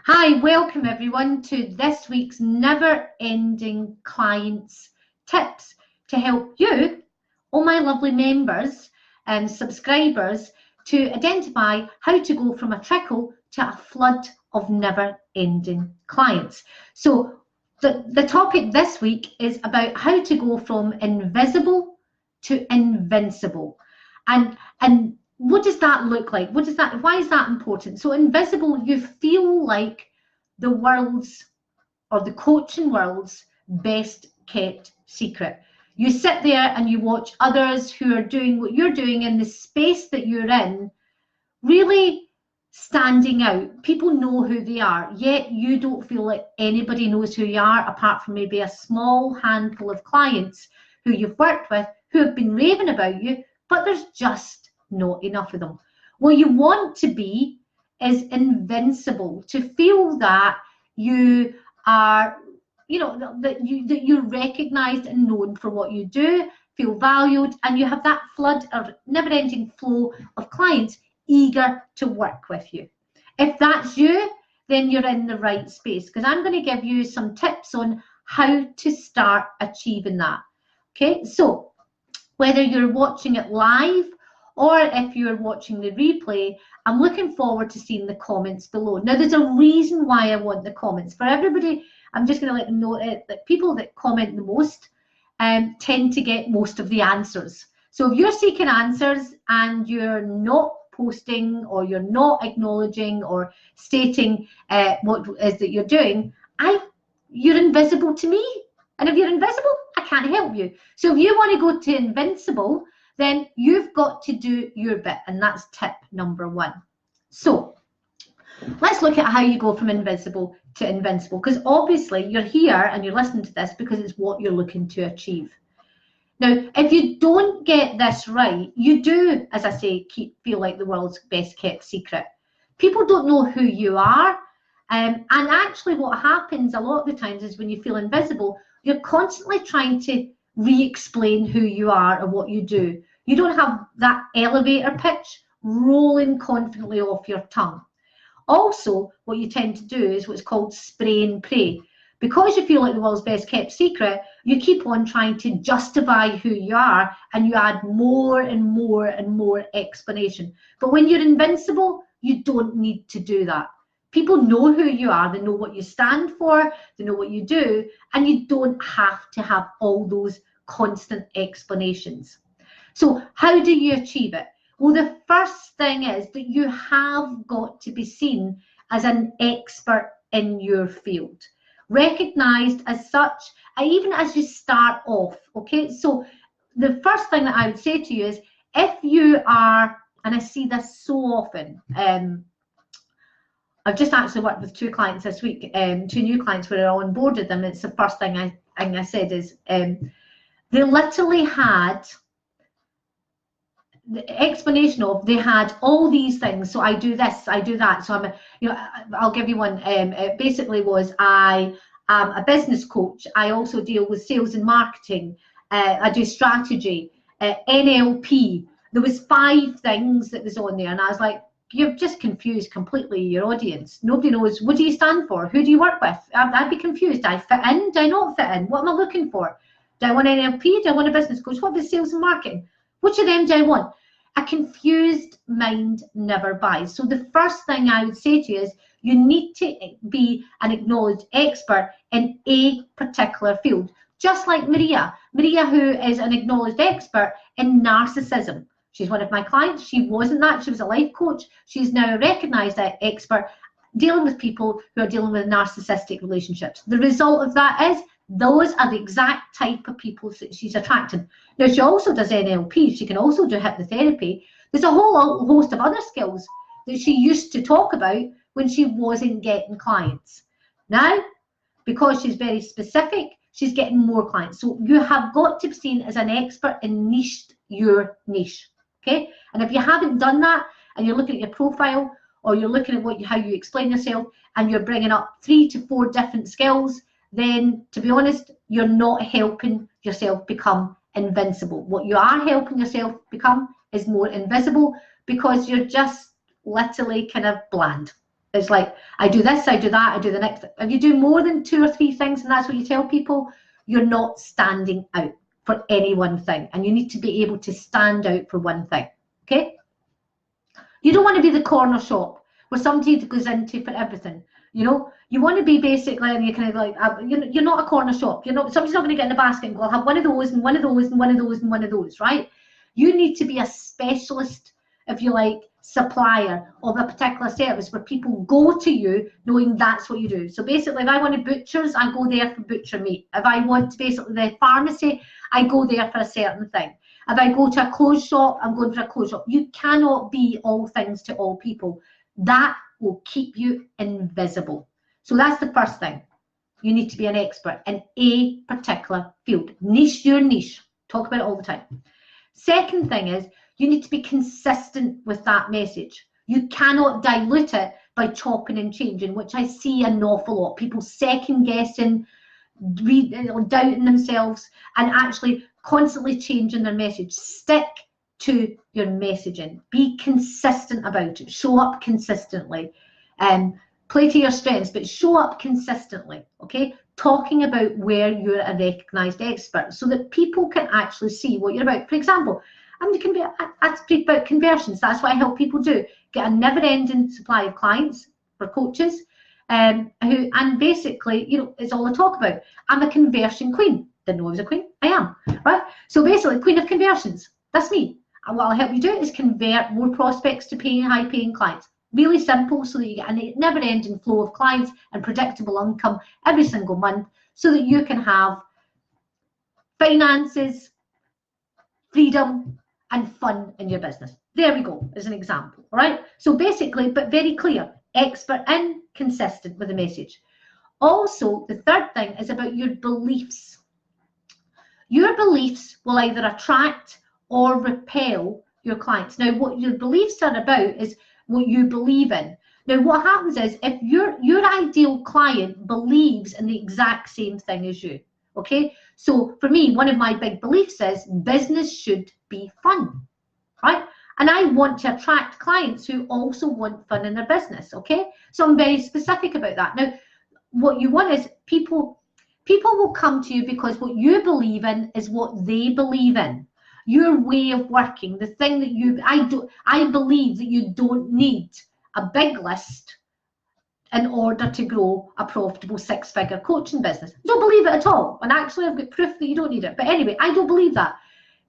Hi, welcome everyone to this week's never-ending clients tips to help you, all my lovely members and subscribers, to identify how to go from a trickle to a flood of never-ending clients. So the topic this week is about how to go from invisible to invincible. And what does that look like? Why is that important? So invisible, you feel like the world's, or the coaching world's, best kept secret. You sit there and you watch others who are doing what you're doing in the space that you're in, really standing out. People know who they are, yet you don't feel like anybody knows who you are, apart from maybe a small handful of clients who you've worked with who have been raving about you, but there's just not enough of them. What you want to be is invincible, to feel that you are, that you're recognized and known for what you do, feel valued, and you have that flood or never-ending flow of clients eager to work with you. If that's you, then you're in the right space, because I'm going to give you some tips on how to start achieving that. Okay, so whether you're watching it live or if you're watching the replay, I'm looking forward to seeing the comments below. Now, there's a reason why I want the comments. For everybody, I'm just going to let them know that people that comment the most tend to get most of the answers. So if you're seeking answers and you're not posting, or you're not acknowledging or stating what it is that you're doing, you're invisible to me. And if you're invisible, I can't help you. So if you want to go to invincible, then you've got to do your bit, and that's tip number one. So let's look at how you go from invisible to invincible, because obviously you're here and you're listening to this because it's what you're looking to achieve. Now, if you don't get this right, you do, as I say, feel like the world's best kept secret. People don't know who you are, and actually what happens a lot of the times is when you feel invisible, you're constantly trying to re-explain who you are and what you do. You don't have that elevator pitch rolling confidently off your tongue. Also, what you tend to do is what's called spray and pray. Because you feel like the world's best kept secret, you keep on trying to justify who you are, and you add more and more and more explanation. But when you're invincible, you don't need to do that. People know who you are, they know what you stand for, they know what you do, and you don't have to have all those constant explanations. So how do you achieve it? Well, the first thing is that you have got to be seen as an expert in your field, recognized as such, even as you start off. Okay, so the first thing that I would say to you is, if you are, and I see this so often, I've just actually worked with two clients this week, two new clients where I onboarded them. It's the first thing I said is, they literally had the explanation of, they had all these things. So I do this, I do that. So I'll give you one. It basically was, I am a business coach. I also deal with sales and marketing. I do strategy, NLP. There was 5 things that was on there, and I was like, you've just confused completely your audience. Nobody knows, what do you stand for? Who do you work with? I'd be confused. Do I fit in? Do I not fit in? What am I looking for? Do I want NLP? Do I want a business coach? What about sales and marketing? Which of them do I want? A confused mind never buys. So the first thing I would say to you is, you need to be an acknowledged expert in a particular field. Just like Maria, who is an acknowledged expert in narcissism. She's one of my clients. She wasn't that. She was a life coach. She's now a recognized expert dealing with people who are dealing with narcissistic relationships. The result of that is, those are the exact type of people that she's attracting. Now, she also does NLP. She can also do hypnotherapy. There's a whole host of other skills that she used to talk about when she wasn't getting clients. Now, because she's very specific, she's getting more clients. So you have got to be seen as an expert in your niche. Okay, and if you haven't done that, and you're looking at your profile, or you're looking at how you explain yourself, and you're bringing up 3 to 4 different skills, then to be honest, you're not helping yourself become invincible. What you are helping yourself become is more invisible, because you're just literally kind of bland. It's like, I do this, I do that, I do the next. If you do more than 2 or 3 things and that's what you tell people, you're not standing out for any one thing. And you need to be able to stand out for one thing, okay? You don't want to be the corner shop where somebody goes into for everything. You know, you want to be basically, and you kind of like, you're not a corner shop. You're not, somebody's not going to get in a basket and go, I'll have one of those and one of those and one of those and one of those, right? You need to be a specialist, if you like, supplier of a particular service where people go to you knowing that's what you do. So basically, if I want butchers, I go there for butcher meat. If I want basically the pharmacy, I go there for a certain thing. If I go to a clothes shop, I'm going for a clothes shop. You cannot be all things to all people. That will keep you invisible. So that's the first thing. You need to be an expert in a particular field. Niche your niche. Talk about it all the time. Second thing is you need to be consistent with that message. You cannot dilute it by chopping and changing, which I see an awful lot. People second guessing, doubting themselves, and actually constantly changing their message. Stick to your messaging. Be consistent about it. Show up consistently. Play to your strengths, but show up consistently, okay? Talking about where you're a recognised expert so that people can actually see what you're about. For example, I speak about conversions. That's what I help people do. Get a never-ending supply of clients for coaches, and basically, you know, it's all I talk about. I'm a conversion queen. Didn't know I was a queen. I am, right? So basically, queen of conversions. That's me. And what I'll help you do is convert more prospects to high-paying clients. Really simple, so that you get a never-ending flow of clients and predictable income every single month, so that you can have finances, freedom, and fun in your business. There we go, as an example, all right? So basically, but very clear, expert and consistent with the message. Also, the third thing is about your beliefs. Your beliefs will either attract or repel your clients. Now, what your beliefs are about is what you believe in. Now, what happens is if your ideal client believes in the exact same thing as you, okay? So for me, one of my big beliefs is business should be fun, right? And I want to attract clients who also want fun in their business, okay? So I'm very specific about that. Now, what you want is people will come to you because what you believe in is what they believe in. Your way of working, the thing that I believe that you don't need a big list in order to grow a profitable 6-figure coaching business. I don't believe it at all. And actually, I've got proof that you don't need it. But anyway, I don't believe that.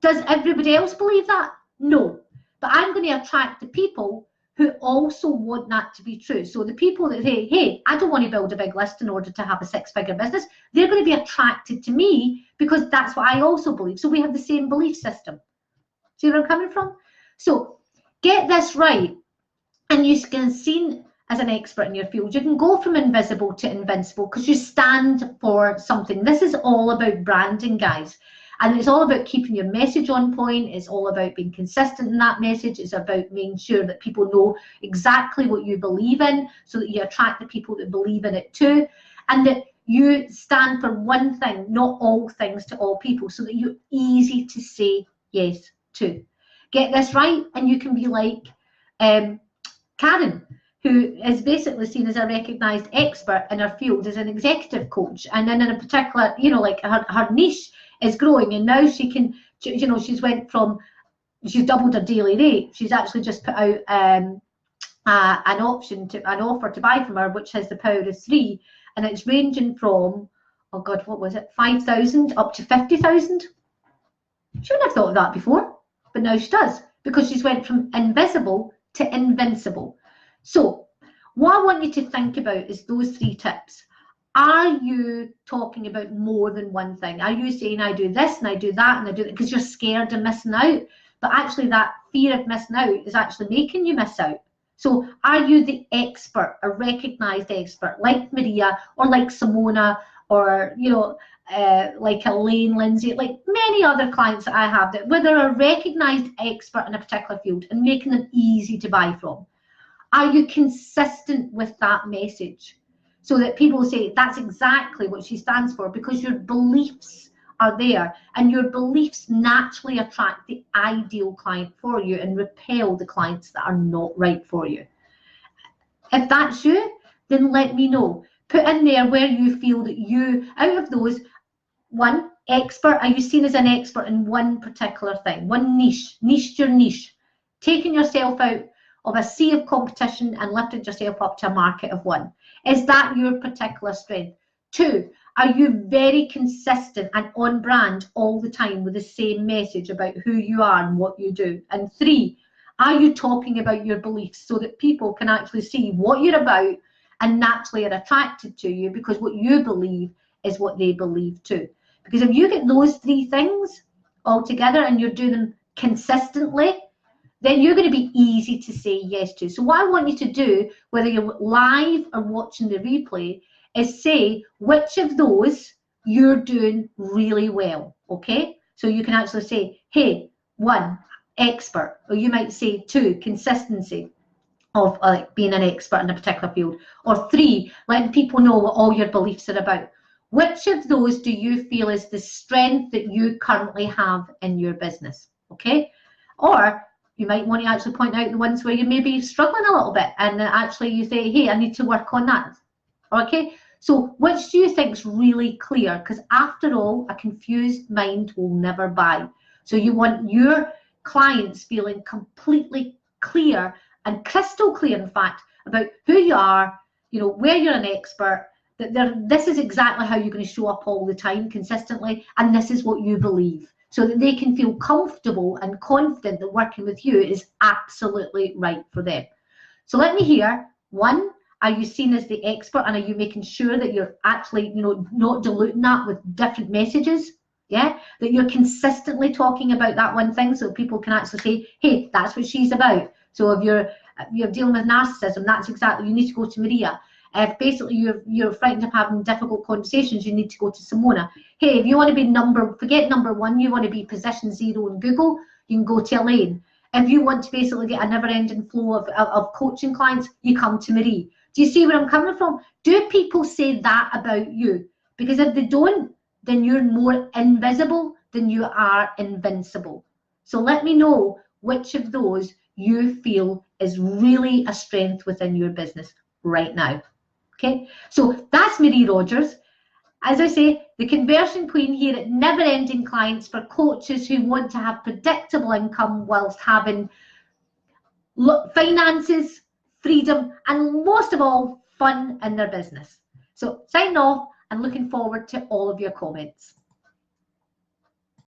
Does everybody else believe that? No. But I'm going to attract the people who also want that to be true. So the people that say, hey, I don't want to build a big list in order to have a 6-figure business, they're going to be attracted to me because that's what I also believe. So we have the same belief system. See where I'm coming from? So get this right, and you can see as an expert in your field. You can go from invisible to invincible because you stand for something. This is all about branding, guys. And it's all about keeping your message on point. It's all about being consistent in that message. It's about making sure that people know exactly what you believe in so that you attract the people that believe in it too. And that you stand for one thing, not all things to all people, so that you're easy to say yes to. Get this right, and you can be like Karen, who is basically seen as a recognised expert in her field as an executive coach. And then in a particular, you know, like her niche is growing, and now she can, you know, she's doubled her daily rate. She's actually just put out an offer to buy from her, which has the power of 3, and it's ranging from, oh God, what was it, 5,000 up to 50,000. She wouldn't have thought of that before, but now she does, because she's went from invisible to invincible. So what I want you to think about is those 3 tips. Are you talking about more than one thing? Are you saying I do this and I do that and I do that because you're scared of missing out? But actually that fear of missing out is actually making you miss out. So are you the expert, a recognised expert like Maria or like Simona or, you know, like Elaine Lindsay, like many other clients that I have, that where they're a recognised expert in a particular field and making them easy to buy from? Are you consistent with that message so that people say that's exactly what she stands for, because your beliefs are there and your beliefs naturally attract the ideal client for you and repel the clients that are not right for you? If that's you, then let me know. Put in there where you feel that you, out of those, one, expert, are you seen as an expert in one particular thing? One niche, niche your niche. Taking yourself out of a sea of competition and lifted yourself up to a market of one. Is that your particular strength? Two, are you very consistent and on brand all the time with the same message about who you are and what you do? And three, are you talking about your beliefs so that people can actually see what you're about and naturally are attracted to you because what you believe is what they believe too? Because if you get those three things all together and you're doing them consistently, then you're going to be easy to say yes to. So what I want you to do, whether you're live or watching the replay, is say which of those you're doing really well, okay? So you can actually say, hey, one, expert, or you might say two, consistency of like being an expert in a particular field, or three, letting people know what all your beliefs are about. Which of those do you feel is the strength that you currently have in your business, okay? Or you might want to actually point out the ones where you may be struggling a little bit and actually you say, hey, I need to work on that, okay? So which do you think is really clear? Because after all, a confused mind will never buy. So you want your clients feeling completely clear and crystal clear, in fact, about who you are, you know, where you're an expert, that this is exactly how you're going to show up all the time consistently, and this is what you believe, so that they can feel comfortable and confident that working with you is absolutely right for them. So let me hear, one, are you seen as the expert, and are you making sure that you're actually, you know, not diluting that with different messages? Yeah, that you're consistently talking about that one thing so people can actually say, hey, that's what she's about. So if you're dealing with narcissism, that's exactly, you need to go to Maria. If basically you're frightened of having difficult conversations, you need to go to Simona. Hey, if you want to be forget number one, you want to be position 0 in Google, you can go to Elaine. If you want to basically get a never-ending flow of coaching clients, you come to Marie. Do you see where I'm coming from? Do people say that about you? Because if they don't, then you're more invisible than you are invincible. So let me know which of those you feel is really a strength within your business right now. Okay, so that's Marie Rogers. As I say, the conversion queen here at Never Ending Clients for coaches who want to have predictable income whilst having finances, freedom, and most of all, fun in their business. So signing off and looking forward to all of your comments.